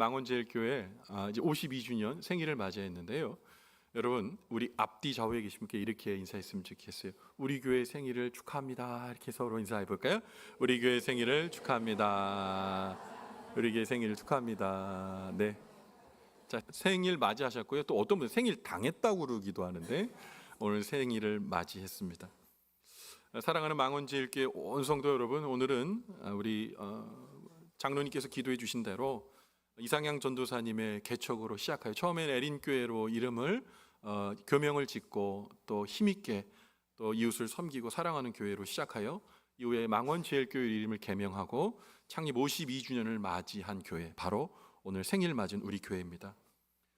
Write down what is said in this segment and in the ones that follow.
망원제일교회 이제 52주년 생일을 맞이했는데요. 여러분, 우리 앞뒤 좌우에 계신 분께 이렇게 인사했으면 좋겠어요. 우리 교회 생일을 축하합니다. 이렇게 서로 인사해 볼까요? 우리 교회 생일을 축하합니다. 우리 교회 생일을 축하합니다. 네. 자, 생일 맞이하셨고요. 또 어떤 분은 생일 당했다고 그러기도 하는데 오늘 생일을 맞이했습니다. 사랑하는 망원제일교회 온 성도 여러분, 오늘은 우리 장로님께서 기도해 주신 대로 이상향 전도사님의 개척으로 시작하여 처음엔 에린교회로 이름을 교명을 짓고 또 힘있게 또 이웃을 섬기고 사랑하는 교회로 시작하여 이후에 망원제일교회 이름을 개명하고 창립 52주년을 맞이한 교회, 바로 오늘 생일 맞은 우리 교회입니다.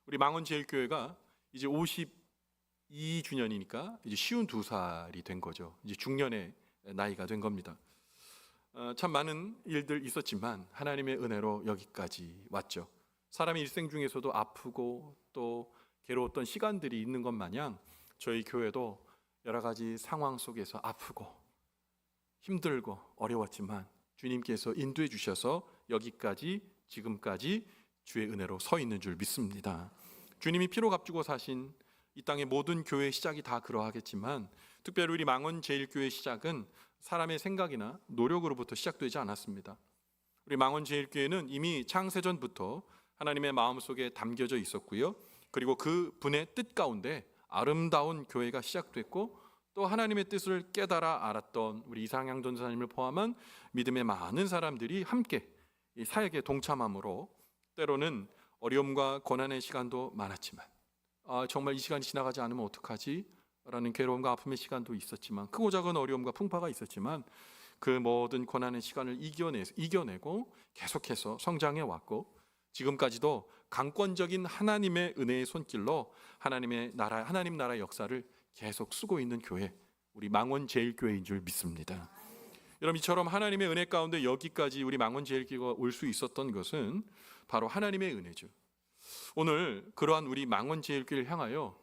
우리 망원제일교회가 이제 52주년이니까 이제 52살이 된 거죠. 이제 중년의 나이가 된 겁니다. 참 많은 일들 있었지만 하나님의 은혜로 여기까지 왔죠. 사람의 일생 중에서도 아프고 또 괴로웠던 시간들이 있는 것 마냥 저희 교회도 여러 가지 상황 속에서 아프고 힘들고 어려웠지만 주님께서 인도해 주셔서 여기까지 지금까지 주의 은혜로 서 있는 줄 믿습니다. 주님이 피로 값주고 사신 이 땅의 모든 교회의 시작이 다 그러하겠지만 특별히 우리 망원제일교회의 시작은 사람의 생각이나 노력으로부터 시작되지 않았습니다. 우리 망원제일교회는 이미 창세전부터 하나님의 마음속에 담겨져 있었고요. 그리고 그 분의 뜻 가운데 아름다운 교회가 시작됐고 또 하나님의 뜻을 깨달아 알았던 우리 이상향 전도사님을 포함한 믿음의 많은 사람들이 함께 이 사역에 동참함으로 때로는 어려움과 고난의 시간도 많았지만 정말 이 시간이 지나가지 않으면 어떡하지? 라는 괴로움과 아픔의 시간도 있었지만 크고 작은 어려움과 풍파가 있었지만 그 모든 고난의 시간을 이겨내고 계속해서 성장해 왔고 지금까지도 강권적인 하나님의 은혜의 손길로 하나님 나라의 역사를 계속 쓰고 있는 교회, 우리 망원제일교회인 줄 믿습니다. 여러분, 이처럼 하나님의 은혜 가운데 여기까지 우리 망원제일교회가 올 수 있었던 것은 바로 하나님의 은혜죠. 오늘 그러한 우리 망원제일교회를 향하여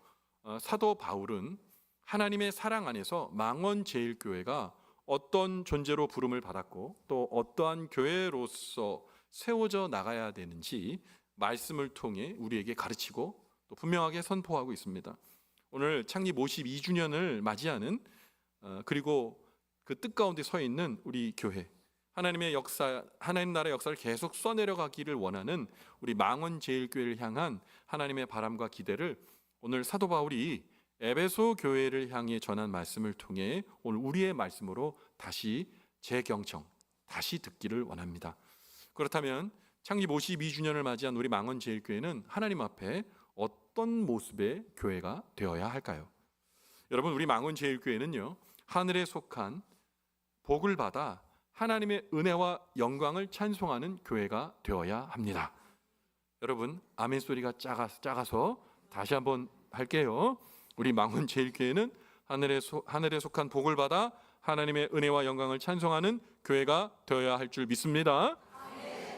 사도 바울은 하나님의 사랑 안에서 망원제일교회가 어떤 존재로 부름을 받았고 또 어떠한 교회로서 세워져 나가야 되는지 말씀을 통해 우리에게 가르치고 또 분명하게 선포하고 있습니다. 오늘 창립 52주년을 맞이하는 그리고 그 뜻 가운데 서 있는 우리 교회, 하나님의 역사, 하나님 나라의 역사를 계속 써내려가기를 원하는 우리 망원제일교회를 향한 하나님의 바람과 기대를 오늘 사도 바울이 에베소 교회를 향해 전한 말씀을 통해 오늘 우리의 말씀으로 다시 재경청, 다시 듣기를 원합니다. 그렇다면 창립 52주년을 맞이한 우리 망원제일교회는 하나님 앞에 어떤 모습의 교회가 되어야 할까요? 여러분, 우리 망원제일교회는요, 하늘에 속한 복을 받아 하나님의 은혜와 영광을 찬송하는 교회가 되어야 합니다. 여러분, 아멘 소리가 작아서 다시 한번 할게요. 우리 망원제일교회는 하늘에 속한 복을 받아 하나님의 은혜와 영광을 찬송하는 교회가 되어야 할 줄 믿습니다.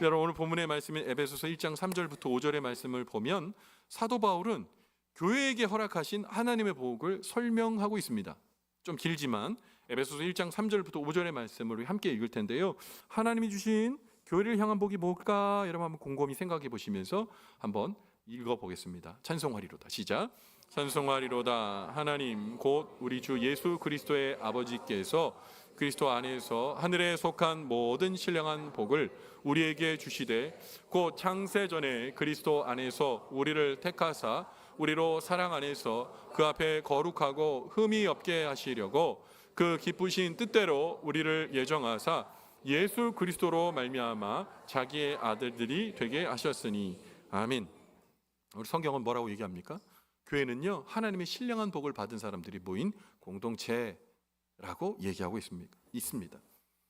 여러분, 오늘 본문의 말씀인 에베소서 1장 3절부터 5절의 말씀을 보면 사도 바울은 교회에게 허락하신 하나님의 복을 설명하고 있습니다. 좀 길지만 에베소서 1장 3절부터 5절의 말씀을 함께 읽을 텐데요. 하나님이 주신 교회를 향한 복이 뭘까? 여러분 한번 곰곰이 생각해 보시면서 한번 읽어보겠습니다. 찬송하리로다. 시작. 찬송하리로다. 하나님 곧 우리 주 예수 그리스도의 아버지께서 그리스도 안에서 하늘에 속한 모든 신령한 복을 우리에게 주시되 곧 창세전에 그리스도 안에서 우리를 택하사 우리로 사랑 안에서 그 앞에 거룩하고 흠이 없게 하시려고 그 기쁘신 뜻대로 우리를 예정하사 예수 그리스도로 말미암아 자기의 아들들이 되게 하셨으니 아멘. 우리 성경은 뭐라고 얘기합니까? 교회는요, 하나님의 신령한 복을 받은 사람들이 모인 공동체라고 얘기하고 있습니다.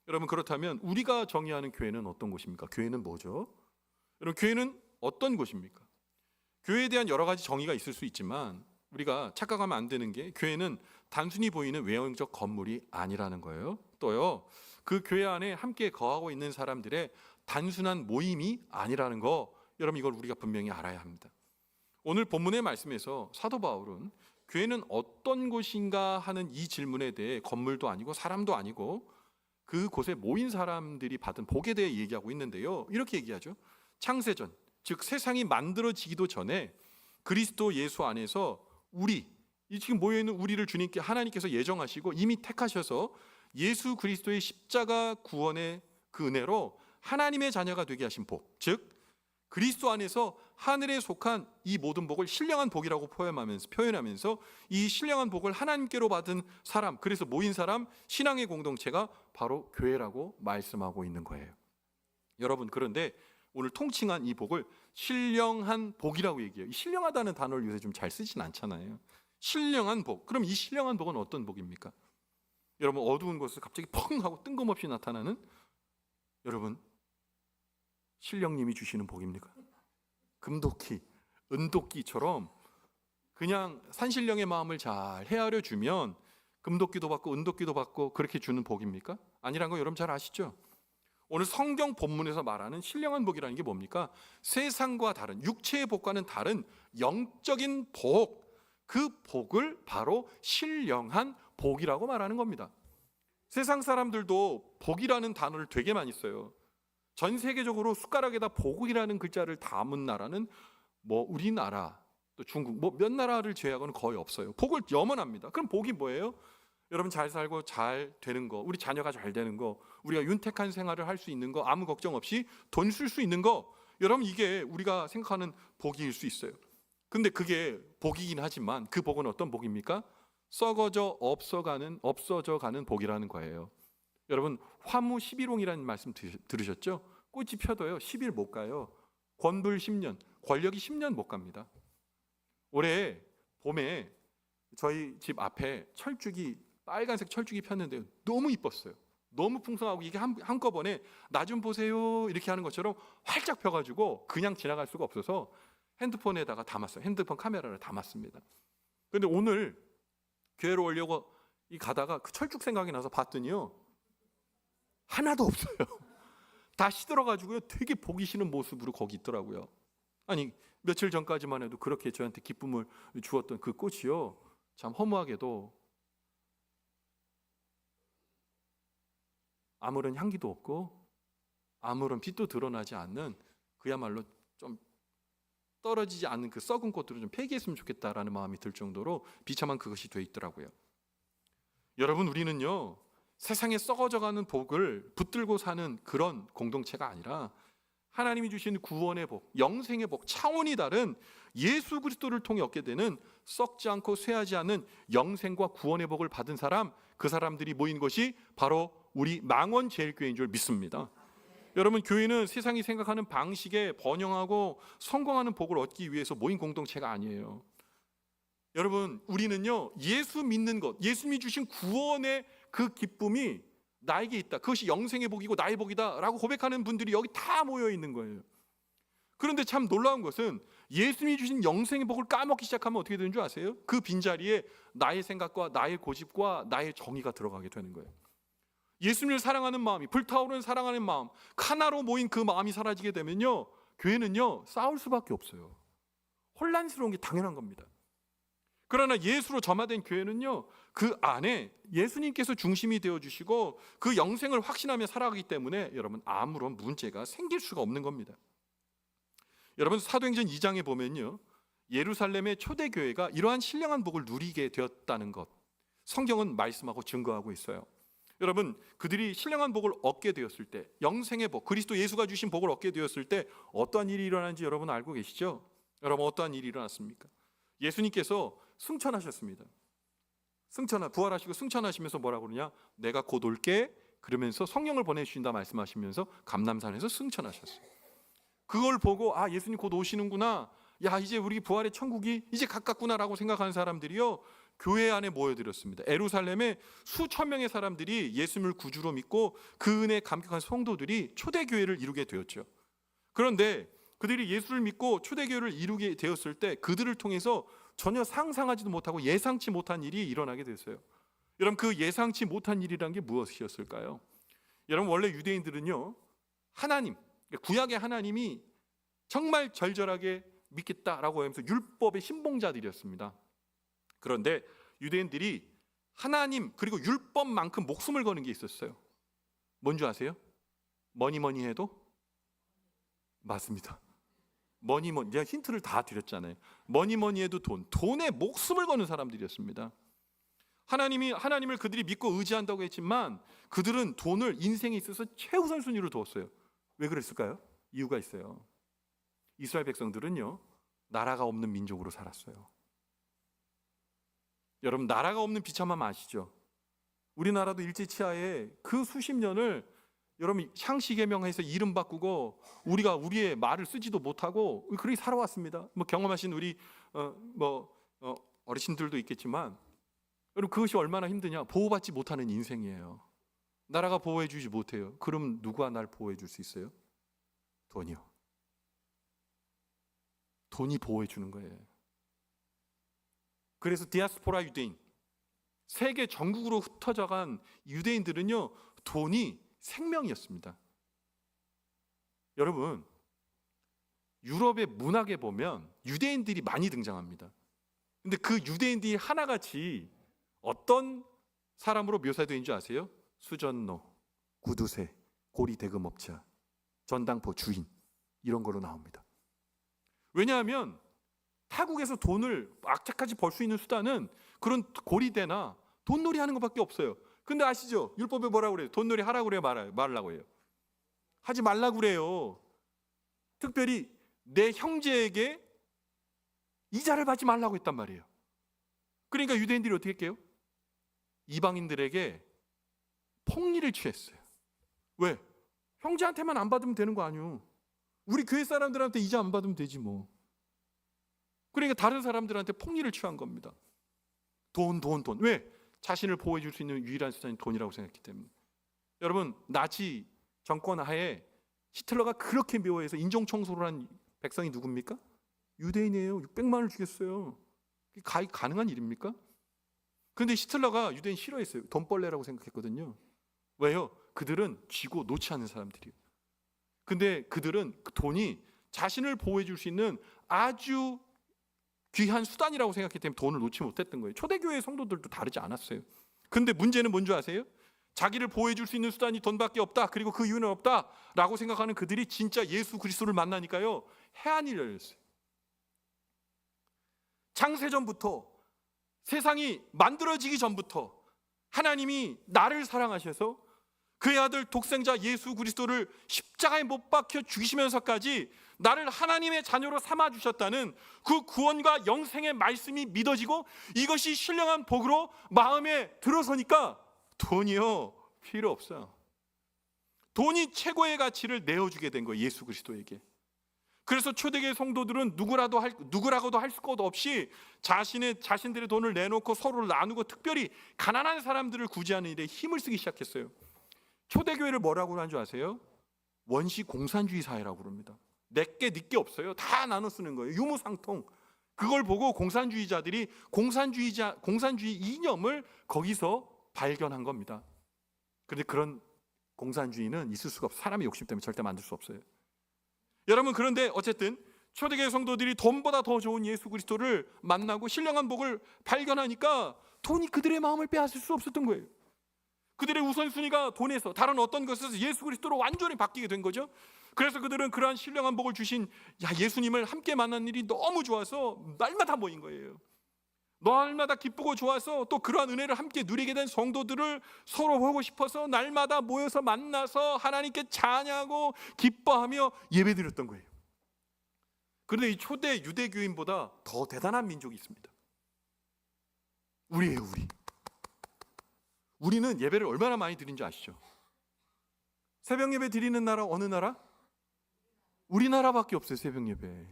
여러분, 그렇다면 우리가 정의하는 교회는 어떤 곳입니까? 교회는 뭐죠? 여러분, 교회는 어떤 곳입니까? 교회에 대한 여러 가지 정의가 있을 수 있지만 우리가 착각하면 안 되는 게 교회는 단순히 보이는 외형적 건물이 아니라는 거예요. 또요, 그 교회 안에 함께 거하고 있는 사람들의 단순한 모임이 아니라는 거, 여러분 이걸 우리가 분명히 알아야 합니다. 오늘 본문의 말씀에서 사도 바울은 교회는 어떤 곳인가 하는 이 질문에 대해 건물도 아니고 사람도 아니고 그곳에 모인 사람들이 받은 복에 대해 얘기하고 있는데요. 이렇게 얘기하죠. 창세전, 즉 세상이 만들어지기도 전에 그리스도 예수 안에서 이 지금 모여있는 우리를 주님께 하나님께서 예정하시고 이미 택하셔서 예수 그리스도의 십자가 구원의 그 은혜로 하나님의 자녀가 되게 하신 복, 즉 그리스도 안에서 하늘에 속한 이 모든 복을 신령한 복이라고 표현하면서 이 신령한 복을 하나님께로 받은 사람, 그래서 모인 사람, 신앙의 공동체가 바로 교회라고 말씀하고 있는 거예요. 여러분, 그런데 오늘 통칭한 이 복을 신령한 복이라고 얘기해요. 이 신령하다는 단어를 요새 좀 잘 쓰진 않잖아요. 신령한 복. 그럼 이 신령한 복은 어떤 복입니까? 여러분, 어두운 곳에서 갑자기 펑 하고 뜬금없이 나타나는, 여러분, 신령님이 주시는 복입니까? 금도끼, 은도끼처럼 그냥 산신령의 마음을 잘 헤아려 주면 금도끼도 받고 은도끼도 받고 그렇게 주는 복입니까? 아니란 거 여러분 잘 아시죠? 오늘 성경 본문에서 말하는 신령한 복이라는 게 뭡니까? 세상과 다른, 육체의 복과는 다른 영적인 복, 그 복을 바로 신령한 복이라고 말하는 겁니다. 세상 사람들도 복이라는 단어를 되게 많이 써요. 전 세계적으로 숟가락에다 복이라는 글자를 담은 나라는 우리나라, 또 중국, 몇 나라를 제외하고는 거의 없어요. 복을 염원합니다. 그럼 복이 뭐예요? 여러분, 잘 살고 잘 되는 거, 우리 자녀가 잘 되는 거, 우리가 윤택한 생활을 할 수 있는 거, 아무 걱정 없이 돈 쓸 수 있는 거, 여러분, 이게 우리가 생각하는 복일 수 있어요. 근데 그게 복이긴 하지만 그 복은 어떤 복입니까? 썩어져 없어져 가는 복이라는 거예요. 여러분, 화무 11홍이라는 말씀 들으셨죠? 꽃이 펴도요 10일 못 가요. 권불 10년, 권력이 10년 못 갑니다. 올해 봄에 저희 집 앞에 철쭉이, 빨간색 철쭉이 폈는데 너무 이뻤어요. 너무 풍성하고 이게 한꺼번에 나 좀 보세요 이렇게 하는 것처럼 활짝 펴가지고 그냥 지나갈 수가 없어서 핸드폰에다가 담았어요. 핸드폰 카메라를 담았습니다. 그런데 오늘 교회로 오려고 가다가 그 철쭉 생각이 나서 봤더니요, 하나도 없어요. 다 시들어가지고요, 되게 보기 싫은 모습으로 거기 있더라고요. 아니, 며칠 전까지만 해도 그렇게 저한테 기쁨을 주었던 그 꽃이요, 참 허무하게도 아무런 향기도 없고 아무런 빛도 드러나지 않는, 그야말로 좀 떨어지지 않는 그 썩은 꽃들을 좀 폐기했으면 좋겠다라는 마음이 들 정도로 비참한 그것이 돼 있더라고요. 여러분, 우리는요, 세상에 썩어져가는 복을 붙들고 사는 그런 공동체가 아니라 하나님이 주신 구원의 복, 영생의 복, 차원이 다른 예수 그리스도를 통해 얻게 되는 썩지 않고 쇠하지 않는 영생과 구원의 복을 받은 사람, 그 사람들이 모인 것이 바로 우리 망원제일교회인 줄 믿습니다. 여러분, 교회는 세상이 생각하는 방식에 번영하고 성공하는 복을 얻기 위해서 모인 공동체가 아니에요. 여러분, 우리는요, 예수 믿는 것, 예수님이 주신 구원의 그 기쁨이 나에게 있다, 그것이 영생의 복이고 나의 복이다 라고 고백하는 분들이 여기 다 모여 있는 거예요. 그런데 참 놀라운 것은 예수님이 주신 영생의 복을 까먹기 시작하면 어떻게 되는 줄 아세요? 그 빈자리에 나의 생각과 나의 고집과 나의 정의가 들어가게 되는 거예요. 예수님을 사랑하는 마음이, 불타오르는 사랑하는 마음, 하나로 모인 그 마음이 사라지게 되면요, 교회는요 싸울 수밖에 없어요. 혼란스러운 게 당연한 겁니다. 그러나 예수로 점화된 교회는요, 그 안에 예수님께서 중심이 되어주시고 그 영생을 확신하며 살아가기 때문에 여러분, 아무런 문제가 생길 수가 없는 겁니다. 여러분, 사도행전 2장에 보면요, 예루살렘의 초대교회가 이러한 신령한 복을 누리게 되었다는 것, 성경은 말씀하고 증거하고 있어요. 여러분, 그들이 신령한 복을 얻게 되었을 때, 영생의 복, 그리스도 예수가 주신 복을 얻게 되었을 때 어떠한 일이 일어나는지 여러분 알고 계시죠? 여러분, 어떠한 일이 일어났습니까? 예수님께서 승천하셨습니다. 부활하시고 승천하시면서 뭐라고 그러냐? 내가 곧 올게, 그러면서 성령을 보내주신다 말씀하시면서 감람산에서 승천하셨어요. 그걸 보고 예수님 곧 오시는구나, 이제 우리 부활의 천국이 이제 가깝구나라고 생각하는 사람들이요, 교회 안에 모여들었습니다. 예루살렘에 수천 명의 사람들이 예수님을 구주로 믿고 그 은혜에 감격한 성도들이 초대교회를 이루게 되었죠. 그런데 그들이 예수를 믿고 초대교회를 이루게 되었을 때 그들을 통해서 전혀 상상하지도 못하고 예상치 못한 일이 일어나게 됐어요. 여러분, 그 예상치 못한 일이란 게 무엇이었을까요? 여러분, 원래 유대인들은요, 하나님, 구약의 하나님이 정말 절절하게 믿겠다라고 하면서 율법의 신봉자들이었습니다. 그런데 유대인들이 하나님 그리고 율법만큼 목숨을 거는 게 있었어요. 뭔지 아세요? 뭐니 해도 맞습니다. 뭐니뭐니, 제가 힌트를 다 드렸잖아요. 뭐니뭐니 해도 돈에 목숨을 거는 사람들이었습니다. 하나님을 그들이 믿고 의지한다고 했지만 그들은 돈을 인생에 있어서 최우선 순위로 두었어요. 왜 그랬을까요? 이유가 있어요. 이스라엘 백성들은요, 나라가 없는 민족으로 살았어요. 여러분, 나라가 없는 비참함 아시죠? 우리나라도 일제치하에 그 수십 년을 여러분 향시개명해서 이름 바꾸고 우리가 우리의 말을 쓰지도 못하고 그렇게 살아왔습니다. 뭐 경험하신 우리 어르신들도 있겠지만, 여러분 그것이 얼마나 힘드냐? 보호받지 못하는 인생이에요. 나라가 보호해주지 못해요. 그럼 누가 날 보호해줄 수 있어요? 돈이요. 돈이 보호해주는 거예요. 그래서 디아스포라 유대인, 세계 전국으로 흩어져간 유대인들은요, 돈이 생명이었습니다. 여러분, 유럽의 문학에 보면 유대인들이 많이 등장합니다. 근데 그 유대인들이 하나같이 어떤 사람으로 묘사되는 줄 아세요? 수전노, 구두쇠, 고리 대금업자, 전당포 주인, 이런 걸로 나옵니다. 왜냐하면 타국에서 돈을 악착같이 벌 수 있는 수단은 그런 고리대나 돈놀이 하는 것밖에 없어요. 근데 아시죠? 율법에 뭐라고 그래요? 돈놀이 하라고 그래요? 말라고 해요? 하지 말라고 그래요. 특별히 내 형제에게 이자를 받지 말라고 했단 말이에요. 그러니까 유대인들이 어떻게 할게요? 이방인들에게 폭리를 취했어요. 왜? 형제한테만 안 받으면 되는 거 아니에요. 우리 교회 사람들한테 이자 안 받으면 되지 뭐. 그러니까 다른 사람들한테 폭리를 취한 겁니다. 돈. 왜? 자신을 보호해 줄 수 있는 유일한 수단이 돈이라고 생각했기 때문에. 여러분, 나치 정권 하에 히틀러가 그렇게 미워해서 인종청소를 한 백성이 누굽니까? 유대인이에요. 600만을 죽였어요. 그게 가능한 일입니까? 그런데 히틀러가 유대인 싫어했어요. 돈벌레라고 생각했거든요. 왜요? 그들은 쥐고 놓지 않는 사람들이에요. 근데 그들은 그 돈이 자신을 보호해 줄 수 있는 아주 귀한 수단이라고 생각했기 때문에 돈을 놓지 못했던 거예요. 초대교회 성도들도 다르지 않았어요. 근데 문제는 뭔지 아세요? 자기를 보호해 줄 수 있는 수단이 돈밖에 없다, 그리고 그 이유는 없다라고 생각하는 그들이 진짜 예수 그리스도를 만나니까요, 해안이 열렸어요. 창세전부터, 세상이 만들어지기 전부터 하나님이 나를 사랑하셔서 그의 아들 독생자 예수 그리스도를 십자가에 못 박혀 죽이시면서까지 나를 하나님의 자녀로 삼아주셨다는 그 구원과 영생의 말씀이 믿어지고 이것이 신령한 복으로 마음에 들어서니까 돈이요, 필요 없어요. 돈이 최고의 가치를 내어주게 된 거예요, 예수 그리스도에게. 그래서 초대교회 성도들은 누구라고도 할 수가 없이 자신들의 돈을 내놓고 서로를 나누고 특별히 가난한 사람들을 구제하는 일에 힘을 쓰기 시작했어요. 초대교회를 뭐라고 하는 줄 아세요? 원시 공산주의 사회라고 그럽니다. 내게 네게 없어요. 다 나눠 쓰는 거예요. 유무상통. 그걸 보고 공산주의자들이 공산주의 이념을 거기서 발견한 겁니다. 그런데 그런 공산주의는 있을 수가 없어요. 사람의 욕심 때문에 절대 만들 수 없어요. 여러분, 그런데 어쨌든 초대교회 성도들이 돈보다 더 좋은 예수 그리스도를 만나고 신령한 복을 발견하니까 돈이 그들의 마음을 빼앗을 수 없었던 거예요. 그들의 우선순위가 돈에서, 다른 어떤 것에서 예수 그리스도로 완전히 바뀌게 된 거죠. 그래서 그들은 그러한 신령한 복을 주신 예수님을 함께 만난 일이 너무 좋아서 날마다 모인 거예요. 날마다 기쁘고 좋아서 또 그러한 은혜를 함께 누리게 된 성도들을 서로 보고 싶어서 날마다 모여서 만나서 하나님께 찬양하고 기뻐하며 예배드렸던 거예요. 그런데 이 초대 유대교인보다 더 대단한 민족이 있습니다. 우리예요, 우리. 우리는 예배를 얼마나 많이 드린 줄 아시죠? 새벽 예배 드리는 나라 어느 나라? 우리나라밖에 없어요. 새벽 예배.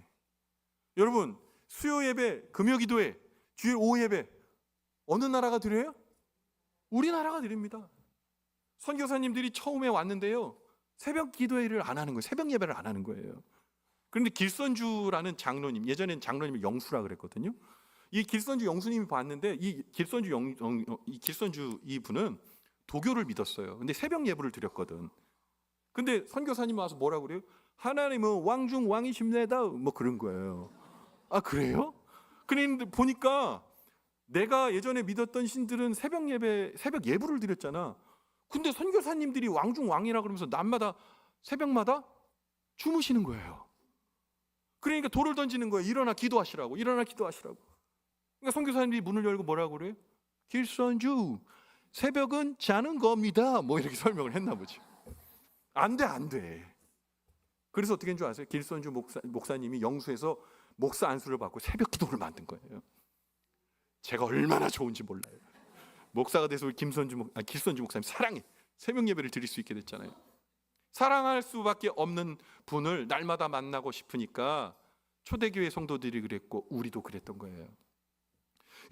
여러분, 수요 예배, 금요 기도회, 주일 오후 예배 어느 나라가 드려요? 우리나라가 드립니다. 선교사님들이 처음에 왔는데요, 새벽 기도회를 안 하는 거예요. 새벽 예배를 안 하는 거예요. 그런데 길선주라는 장로님, 예전엔 장로님을 영수라 그랬거든요. 이 길선주 영수님이 봤는데 이 길선주 이분은 도교를 믿었어요. 근데 새벽 예배를 드렸거든. 근데 선교사님이 와서 뭐라고 그래요? 하나님은 왕중 왕이십니다. 뭐 그런 거예요. 아, 그래요? 그런데 보니까 내가 예전에 믿었던 신들은 새벽 예불을 드렸잖아. 근데 선교사님들이 왕중 왕이라 그러면서 낮마다 새벽마다 주무시는 거예요. 그러니까 돌을 던지는 거예요. 일어나 기도하시라고. 일어나 기도하시라고. 그러니까 선교사님이 문을 열고 뭐라고 그래요? 길선주, 새벽은 자는 겁니다. 뭐 이렇게 설명을 했나 보죠. 안 돼. 그래서 어떻게 한 줄 아세요? 길선주 목사님이 영수에서 목사 안수를 받고 새벽 기도를 만든 거예요. 제가 얼마나 좋은지 몰라요. 목사가 돼서 우리 길선주 목사님 사랑해. 새벽 예배를 드릴 수 있게 됐잖아요. 사랑할 수밖에 없는 분을 날마다 만나고 싶으니까 초대교회 성도들이 그랬고 우리도 그랬던 거예요.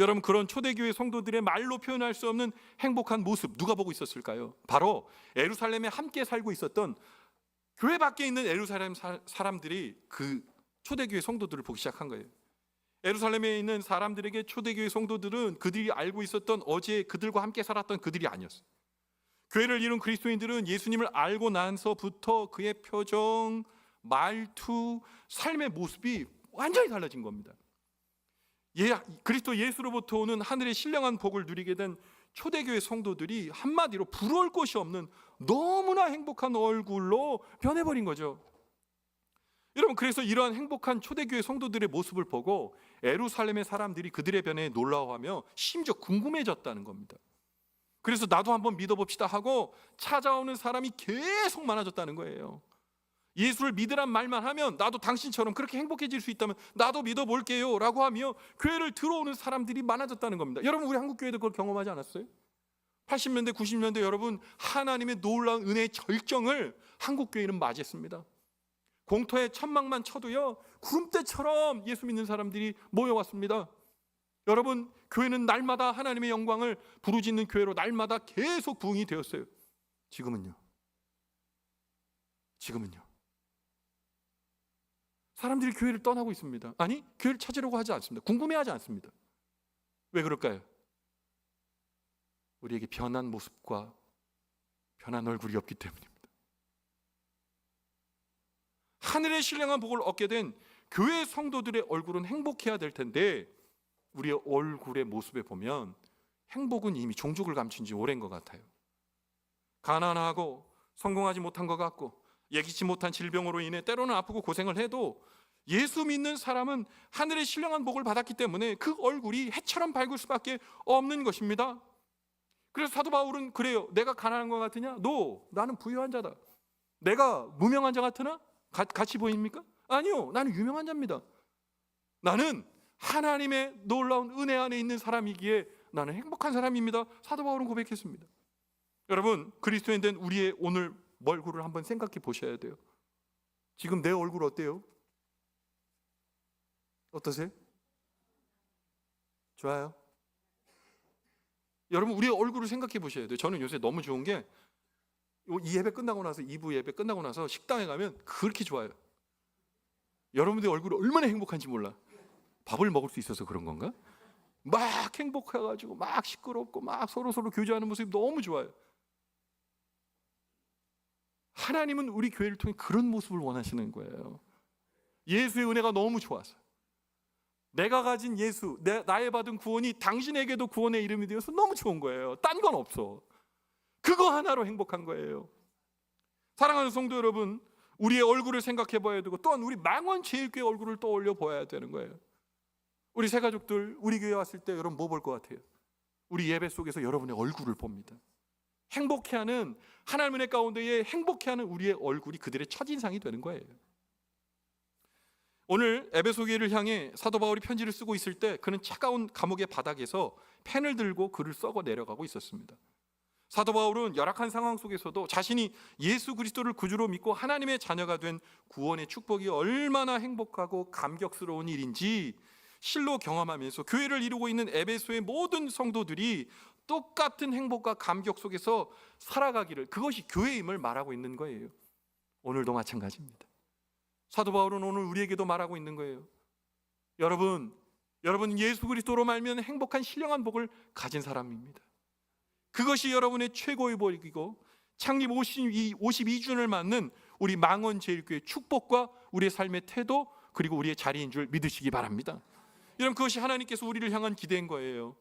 여러분, 그런 초대교회 성도들의 말로 표현할 수 없는 행복한 모습 누가 보고 있었을까요? 바로 예루살렘에 함께 살고 있었던 교회 밖에 있는 예루살렘 사람들이 그 초대교회 성도들을 보기 시작한 거예요. 예루살렘에 있는 사람들에게 초대교회 성도들은 그들이 알고 있었던 어제 그들과 함께 살았던 그들이 아니었어요. 교회를 이룬 그리스도인들은 예수님을 알고 나서부터 그의 표정, 말투, 삶의 모습이 완전히 달라진 겁니다. 그리스도 예수로부터 오는 하늘의 신령한 복을 누리게 된 초대교회 성도들이 한마디로 부러울 것이 없는 너무나 행복한 얼굴로 변해버린 거죠. 여러분, 그래서 이러한 행복한 초대교회 성도들의 모습을 보고 예루살렘의 사람들이 그들의 변화에 놀라워하며 심지어 궁금해졌다는 겁니다. 그래서 나도 한번 믿어봅시다 하고 찾아오는 사람이 계속 많아졌다는 거예요. 예수를 믿으란 말만 하면 나도 당신처럼 그렇게 행복해질 수 있다면 나도 믿어볼게요 라고 하며 교회를 들어오는 사람들이 많아졌다는 겁니다. 여러분, 우리 한국교회도 그걸 경험하지 않았어요? 80년대 90년대 여러분, 하나님의 놀라운 은혜의 절정을 한국교회는 맞이했습니다. 공터에 천막만 쳐도요 구름대처럼 예수 믿는 사람들이 모여왔습니다. 여러분, 교회는 날마다 하나님의 영광을 부르짖는 교회로 날마다 계속 부흥이 되었어요. 지금은요? 사람들이 교회를 떠나고 있습니다. 아니, 교회를 찾으려고 하지 않습니다. 궁금해하지 않습니다. 왜 그럴까요? 우리에게 변한 모습과 변한 얼굴이 없기 때문입니다. 하늘의 신령한 복을 얻게 된 교회 성도들의 얼굴은 행복해야 될 텐데 우리의 얼굴의 모습에 보면 행복은 이미 종족을 감춘 지 오래인 것 같아요. 가난하고 성공하지 못한 것 같고 예기치 못한 질병으로 인해 때로는 아프고 고생을 해도 예수 믿는 사람은 하늘의 신령한 복을 받았기 때문에 그 얼굴이 해처럼 밝을 수밖에 없는 것입니다. 그래서 사도 바울은 그래요. 내가 가난한 것 같으냐? 나는 부유한 자다. 내가 무명한 자 같으나? 같이 보입니까? 아니요, 나는 유명한 자입니다. 나는 하나님의 놀라운 은혜 안에 있는 사람이기에 나는 행복한 사람입니다. 사도 바울은 고백했습니다. 여러분, 그리스도인 된 우리의 오늘 얼굴을 한번 생각해 보셔야 돼요. 지금 내 얼굴 어때요? 어떠세요? 좋아요? 여러분, 우리의 얼굴을 생각해 보셔야 돼요. 저는 요새 너무 좋은 게 이 예배 끝나고 나서 2부 예배 끝나고 나서 식당에 가면 그렇게 좋아요. 여러분들의 얼굴이 얼마나 행복한지 몰라. 밥을 먹을 수 있어서 그런 건가? 막 행복해가지고 막 시끄럽고 막 서로 교제하는 모습이 너무 좋아요. 하나님은 우리 교회를 통해 그런 모습을 원하시는 거예요. 예수의 은혜가 너무 좋아서 내가 가진 예수, 나의 받은 구원이 당신에게도 구원의 이름이 되어서 너무 좋은 거예요. 딴 건 없어. 그거 하나로 행복한 거예요. 사랑하는 성도 여러분, 우리의 얼굴을 생각해 봐야 되고 또한 우리 망원제일교회 얼굴을 떠올려 보아야 되는 거예요. 우리 새가족들 우리 교회 왔을 때 여러분 뭐 볼 것 같아요? 우리 예배 속에서 여러분의 얼굴을 봅니다. 행복해하는, 하나님의 은혜 가운데에 행복해하는 우리의 얼굴이 그들의 첫인상이 되는 거예요. 오늘 에베소 교회를 향해 사도 바울이 편지를 쓰고 있을 때 그는 차가운 감옥의 바닥에서 펜을 들고 글을 써고 내려가고 있었습니다. 사도 바울은 열악한 상황 속에서도 자신이 예수 그리스도를 구주로 믿고 하나님의 자녀가 된 구원의 축복이 얼마나 행복하고 감격스러운 일인지 실로 경험하면서 교회를 이루고 있는 에베소의 모든 성도들이 똑같은 행복과 감격 속에서 살아가기를, 그것이 교회임을 말하고 있는 거예요. 오늘도 마찬가지입니다. 사도 바울은 오늘 우리에게도 말하고 있는 거예요. 여러분 예수 그리스도로 말미암아 행복한 신령한 복을 가진 사람입니다. 그것이 여러분의 최고의 복이고 창립 52주년을 맞는 우리 망원제일교회의 축복과 우리의 삶의 태도 그리고 우리의 자리인 줄 믿으시기 바랍니다. 여러분, 그것이 하나님께서 우리를 향한 기대인 거예요.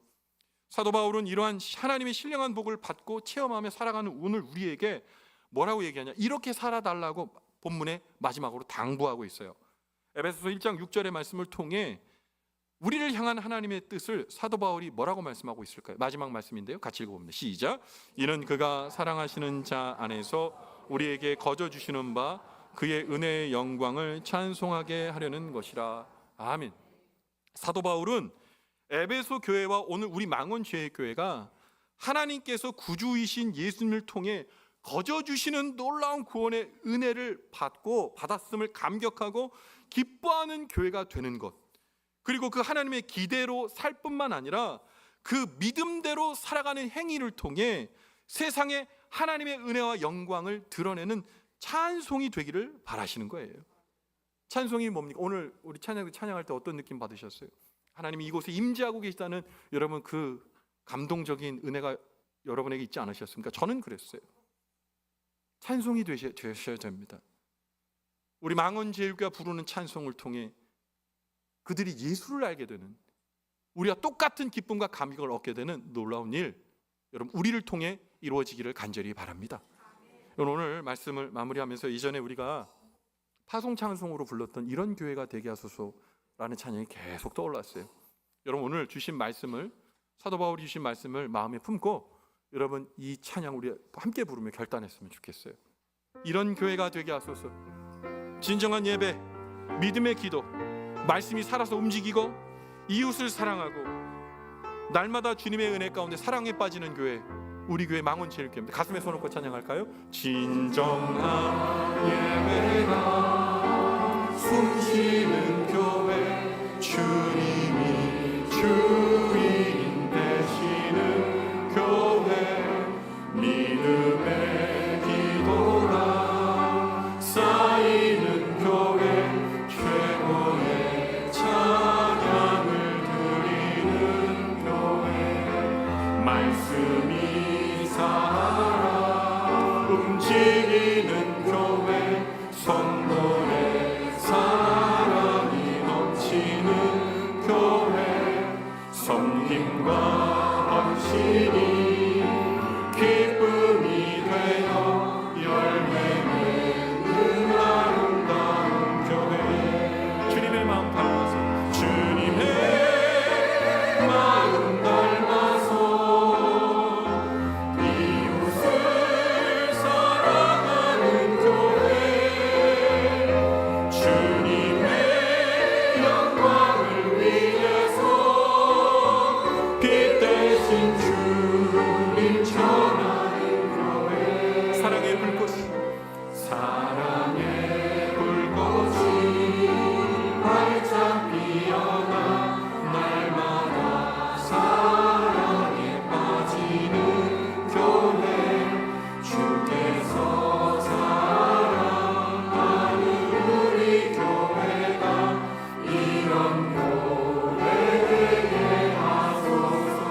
사도 바울은 이러한 하나님의 신령한 복을 받고 체험하며 살아가는 오늘 우리에게 뭐라고 얘기하냐, 이렇게 살아달라고 본문의 마지막으로 당부하고 있어요. 에베소서 1장 6절의 말씀을 통해 우리를 향한 하나님의 뜻을 사도 바울이 뭐라고 말씀하고 있을까요? 마지막 말씀인데요. 같이 읽어봅니다. 시작. 이는 그가 사랑하시는 자 안에서 우리에게 거저 주시는 바 그의 은혜의 영광을 찬송하게 하려는 것이라. 아멘. 사도 바울은 에베소 교회와 오늘 우리 망원제일교회가 하나님께서 구주이신 예수님을 통해 거저 주시는 놀라운 구원의 은혜를 받았음을 감격하고 기뻐하는 교회가 되는 것, 그리고 그 하나님의 기대로 살 뿐만 아니라 그 믿음대로 살아가는 행위를 통해 세상에 하나님의 은혜와 영광을 드러내는 찬송이 되기를 바라시는 거예요. 찬송이 뭡니까? 오늘 우리 찬양할 때 어떤 느낌 받으셨어요? 하나님이 이곳에 임재하고 계시다는 여러분 그 감동적인 은혜가 여러분에게 있지 않으셨습니까? 저는 그랬어요. 찬송이 되셔야 됩니다. 우리 망원제일교가 부르는 찬송을 통해 그들이 예수를 알게 되는, 우리와 똑같은 기쁨과 감격을 얻게 되는 놀라운 일, 여러분 우리를 통해 이루어지기를 간절히 바랍니다. 오늘 말씀을 마무리하면서 이전에 우리가 파송 찬송으로 불렀던 이런 교회가 되게 하소서라는 찬양이 계속 떠올랐어요. 여러분 오늘 주신 말씀을, 사도 바울이 주신 말씀을 마음에 품고 여러분 이 찬양 우리 함께 부르며 결단했으면 좋겠어요. 이런 교회가 되게 하소서. 진정한 예배, 믿음의 기도, 말씀이 살아서 움직이고 이웃을 사랑하고 날마다 주님의 은혜 가운데 사랑에 빠지는 교회, 우리 교회 망원제일교회입니다. 가슴에 손 얹고 찬양할까요? 진정한 예배가 숨쉬는 교회, 주님이 주인 되시는 교회, 믿음의 기도가 쌓이는 교회, 최고의 찬양을 드리는 교회, 말씀이 살아 움직이는 교회, 성도의 사랑이 넘치는 교회, 섬김과 헌신이 기쁨이 되어 열매맺는 아름다운 교회, 주님의 마음 닮아서, 주님의 마음 닮아서 이웃을 사랑하는 교회, 주님의 영광을 위해서 빛 대신 주님 전하는 교회, 사랑의 불꽃이, 사랑의 불꽃이 활짝 피어나 날마다 사랑에 빠지는 교회, 주께서 사랑하는 우리 교회가 이런 교회 되게 하소서.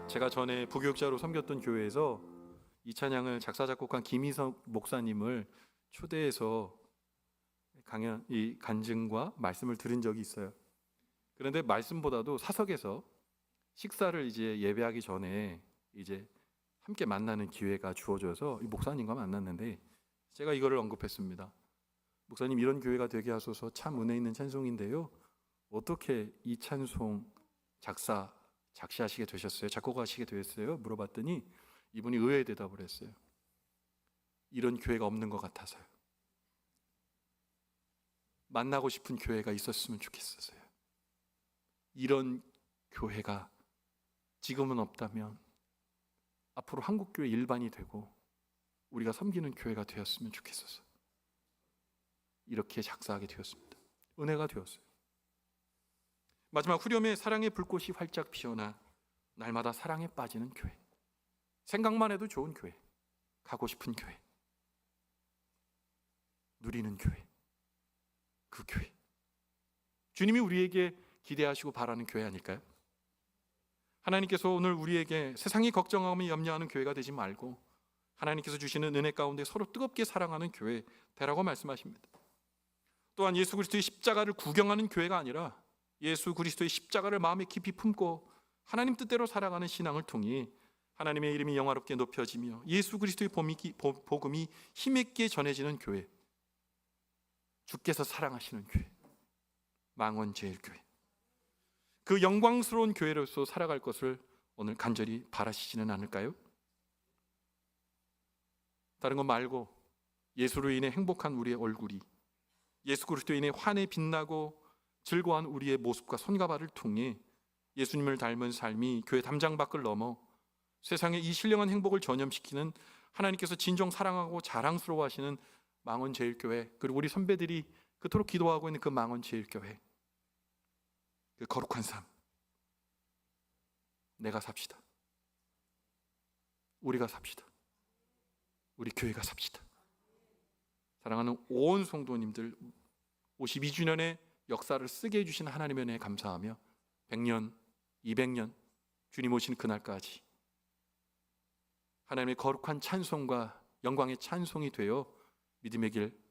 제가 전에 부교육자로 섬겼던 교회에서 이 찬양을 작사 작곡한 김희석 목사님을 초대해서 이 간증과 말씀을 들은 적이 있어요. 그런데 말씀보다도 사석에서 식사를 이제 예배하기 전에 이제 함께 만나는 기회가 주어져서 이 목사님과 만났는데 제가 이거를 언급했습니다. 목사님, 이런 교회가 되게 하소서 참 은혜 있는 찬송인데요, 어떻게 이 찬송 작시하시게 되셨어요? 작곡하시게 되었어요? 물어봤더니 이분이 의외의 대답을 했어요. 이런 교회가 없는 것 같아서요. 만나고 싶은 교회가 있었으면 좋겠어서요. 이런 교회가 지금은 없다면 앞으로 한국교회 일반이 되고 우리가 섬기는 교회가 되었으면 좋겠어서 이렇게 작사하게 되었습니다. 은혜가 되었어요. 마지막 후렴에 사랑의 불꽃이 활짝 피어나 날마다 사랑에 빠지는 교회, 생각만 해도 좋은 교회, 가고 싶은 교회, 누리는 교회, 그 교회, 주님이 우리에게 기대하시고 바라는 교회 아닐까요? 하나님께서 오늘 우리에게 세상이 걱정하며 염려하는 교회가 되지 말고 하나님께서 주시는 은혜 가운데 서로 뜨겁게 사랑하는 교회 되라고 말씀하십니다. 또한 예수 그리스도의 십자가를 구경하는 교회가 아니라 예수 그리스도의 십자가를 마음에 깊이 품고 하나님 뜻대로 살아가는 신앙을 통해 하나님의 이름이 영화롭게 높여지며 예수 그리스도의 복음이 힘있게 전해지는 교회, 주께서 사랑하시는 교회, 망원제일교회, 그 영광스러운 교회로서 살아갈 것을 오늘 간절히 바라시지는 않을까요? 다른 것 말고 예수로 인해 행복한 우리의 얼굴이, 예수 그리스도로 인해 환히 빛나고 즐거워한 우리의 모습과 손과 발을 통해 예수님을 닮은 삶이 교회 담장 밖을 넘어 세상의 이 신령한 행복을 전염시키는, 하나님께서 진정 사랑하고 자랑스러워하시는 망원제일교회, 그리고 우리 선배들이 그토록 기도하고 있는 그 망원제일교회, 그 거룩한 삶, 내가 삽시다. 우리가 삽시다. 우리 교회가 삽시다. 사랑하는 온 성도님들, 52주년의 역사를 쓰게 해주신 하나님의 은혜에 감사하며 100년, 200년 주님 오시는 그날까지 하나님의 거룩한 찬송과 영광의 찬송이 되어 믿음의 길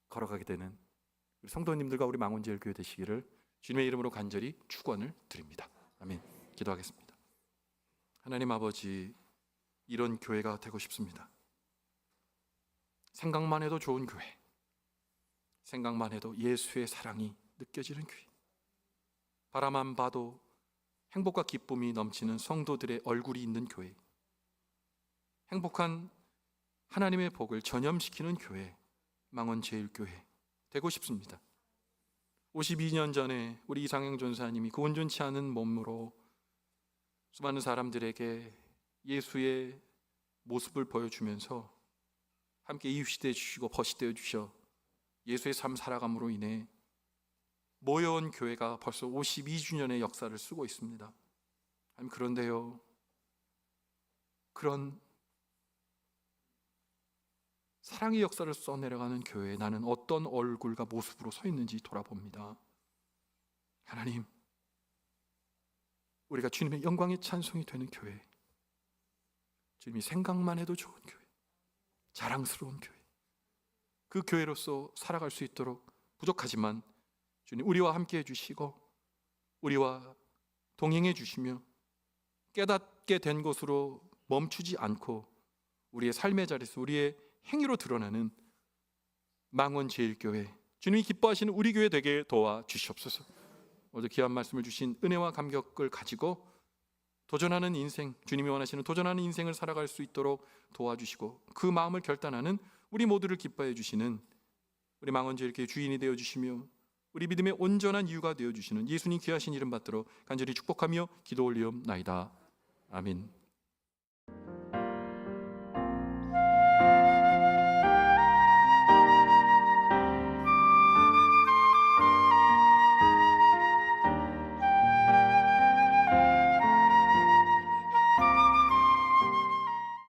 걸어가게 되는 우리 성도님들과 우리 망원제일교회 되시기를 주님의 이름으로 간절히 축원을 드립니다. 아멘. 기도하겠습니다. 하나님 아버지, 이런 교회가 되고 싶습니다. 생각만 해도 좋은 교회, 생각만 해도 예수의 사랑이 느껴지는 교회, 바라만 봐도 행복과 기쁨이 넘치는 성도들의 얼굴이 있는 교회, 행복한 하나님의 복을 전염시키는 교회, 망원제일교회 되고 싶습니다. 52년 전에 우리 이상영 전사님이 그 온전치 않은 몸으로 수많은 사람들에게 예수의 모습을 보여주면서 함께 이웃이 되어주시고 벗이 되어주셔 예수의 삶 살아감으로 인해 모여온 교회가 벌써 52주년의 역사를 쓰고 있습니다. 그런데요, 그런 사랑의 역사를 써내려가는 교회에 나는 어떤 얼굴과 모습으로 서 있는지 돌아봅니다. 하나님, 우리가 주님의 영광의 찬송이 되는 교회, 주님이 생각만 해도 좋은 교회, 자랑스러운 교회, 그 교회로서 살아갈 수 있도록 부족하지만 주님 우리와 함께 해주시고 우리와 동행해 주시며 깨닫게 된 것으로 멈추지 않고 우리의 삶의 자리에서 우리의 행위로 드러나는 망원제일교회, 주님이 기뻐하시는 우리 교회 되게 도와주시옵소서. 오늘 귀한 말씀을 주신 은혜와 감격을 가지고 도전하는 인생, 주님이 원하시는 도전하는 인생을 살아갈 수 있도록 도와주시고 그 마음을 결단하는 우리 모두를 기뻐해 주시는 우리 망원제일교회 주인이 되어주시며 우리 믿음의 온전한 이유가 되어주시는 예수님 귀하신 이름 받들어 간절히 축복하며 기도 올리옵나이다. 아멘.